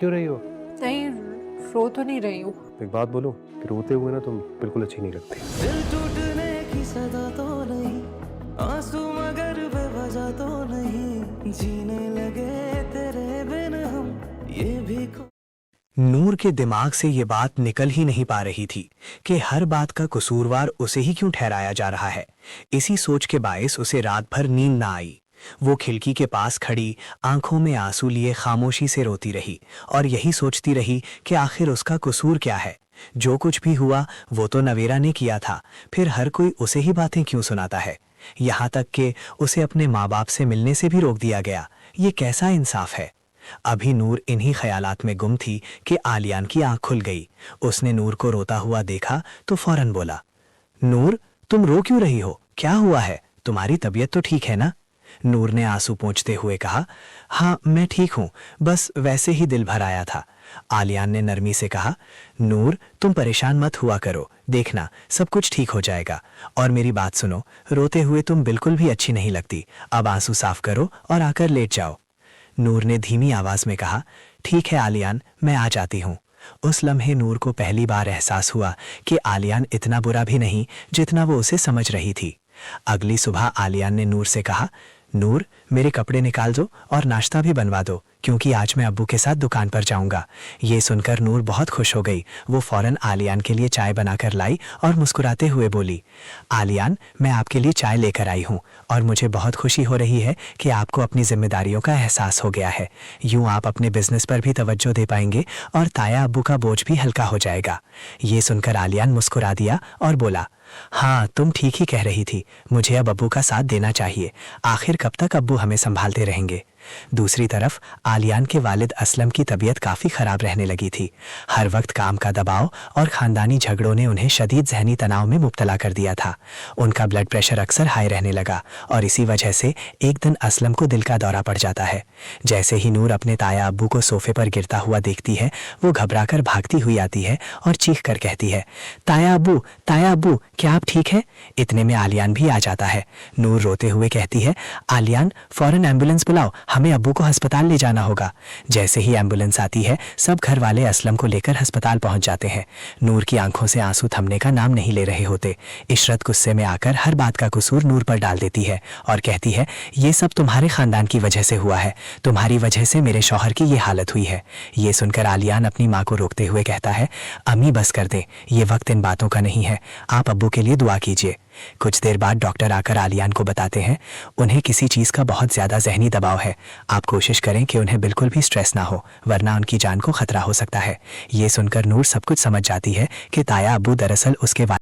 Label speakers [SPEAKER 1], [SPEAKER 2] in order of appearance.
[SPEAKER 1] क्यों रही हो?
[SPEAKER 2] नहीं, रो तो नहीं रही हूँ।
[SPEAKER 1] एक बात बोलूं कि रोते हुए ना तुम बिल्कुल अच्छी नहीं लगती।
[SPEAKER 3] दिल टूटने की सदा तो नहीं, आंसू मगर बेवजह तो नहीं, जीने लगे तेरे बिन हम ये भी
[SPEAKER 4] नूर के दिमाग से ये बात निकल ही नहीं पा रही थी कि हर बात का कसूरवार उसे ही क्यों ठहराया जा रहा है। इसी सोच के बायस उसे रात भर नींद ना आई। वो खिड़की के पास खड़ी आंखों में आंसू लिए खामोशी से रोती रही और यही सोचती रही कि आखिर उसका कसूर क्या है। जो कुछ भी हुआ वो तो नवेरा ने किया था, फिर हर कोई उसे ही बातें क्यों सुनाता है। यहाँ तक कि उसे अपने माँ बाप से मिलने से भी रोक दिया गया। ये कैसा इंसाफ है। अभी नूर इन्हीं ख्यालात में गुम थी कि आलियान की आंख खुल गई। उसने नूर को रोता हुआ देखा तो फौरन बोला, नूर तुम रो क्यों रही हो? क्या हुआ है? तुम्हारी तबीयत तो ठीक है ना? नूर ने आंसू पोंछते हुए कहा, हाँ मैं ठीक हूँ, बस वैसे ही दिल भर आया था। आलियान ने नरमी से कहा, नूर तुम परेशान मत हुआ करो, देखना सब कुछ ठीक हो जाएगा। और मेरी बात सुनो, रोते हुए तुम बिल्कुल भी अच्छी नहीं लगती। अब आंसू साफ करो और आकर लेट जाओ। नूर ने धीमी आवाज में कहा, ठीक है आलियान, मैं आ जाती हूँ। उस लम्हे नूर को पहली बार एहसास हुआ कि आलियान इतना बुरा भी नहीं जितना वो उसे समझ रही थी। अगली सुबह आलियान ने नूर से कहा, नूर मेरे कपड़े निकाल दो और नाश्ता भी बनवा दो, क्योंकि आज मैं अब्बू के साथ दुकान पर जाऊंगा। ये सुनकर नूर बहुत खुश हो गई। वो फौरन आलियान के लिए चाय बनाकर लाई और मुस्कुराते हुए बोली, आलियान मैं आपके लिए चाय लेकर आई हूँ और मुझे बहुत खुशी हो रही है कि आपको अपनी जिम्मेदारियों का एहसास हो गया है। यूं आप अपने बिजनेस पर भी तवज्जो दे पाएंगे और ताया अब्बू का बोझ भी हल्का हो जाएगा। ये सुनकर आलियान मुस्कुरा दिया और बोला, हाँ तुम ठीक ही कह रही थी, मुझे अब अब्बू का साथ देना चाहिए। आखिर कब तक अब्बू हमें संभालते रहेंगे। दूसरी तरफ आलियान के वालिद असलम की तबीयत काफ़ी ख़राब रहने लगी थी। हर वक्त काम का दबाव और ख़ानदानी झगड़ों ने उन्हें शदीद जहनी तनाव में मुब्तला कर दिया था। उनका ब्लड प्रेशर अक्सर हाई रहने लगा और इसी वजह से एक दिन असलम को दिल का दौरा पड़ जाता है। जैसे ही नूर अपने ताया अब्बू को सोफे पर गिरता हुआ देखती है, वो घबराकर भागती हुई आती है और चीख कर कहती है, ताया अब्बू क्या आप ठीक है? इतने में आलियान भी आ जाता है। नूर रोते हुए कहती है, आलियान फ़ौरन एम्बुलेंस बुलाओ, हमें अब्बू को अस्पताल ले जाना होगा। जैसे ही एम्बुलेंस आती है, सब घर वाले असलम को लेकर अस्पताल पहुंच जाते हैं। नूर की आंखों से आंसू थमने का नाम नहीं ले रहे होते। इशरत गुस्से में आकर हर बात का कसूर नूर पर डाल देती है और कहती है, ये सब तुम्हारे खानदान की वजह से हुआ है, तुम्हारी वजह से मेरे शौहर की ये हालत हुई है। ये सुनकर आलियान अपनी माँ को रोकते हुए कहता है, अम्मी बस कर दें, ये वक्त इन बातों का नहीं है, आप अब्बू के लिए दुआ कीजिए। कुछ देर बाद डॉक्टर आकर आलियान को बताते हैं, उन्हें किसी चीज़ का बहुत ज़्यादा जहनी दबाव है। आप कोशिश करें कि उन्हें बिल्कुल भी स्ट्रेस ना हो, वरना उनकी जान को खतरा हो सकता है। ये सुनकर नूर सब कुछ समझ जाती है कि ताया अब्बू दरअसल उसके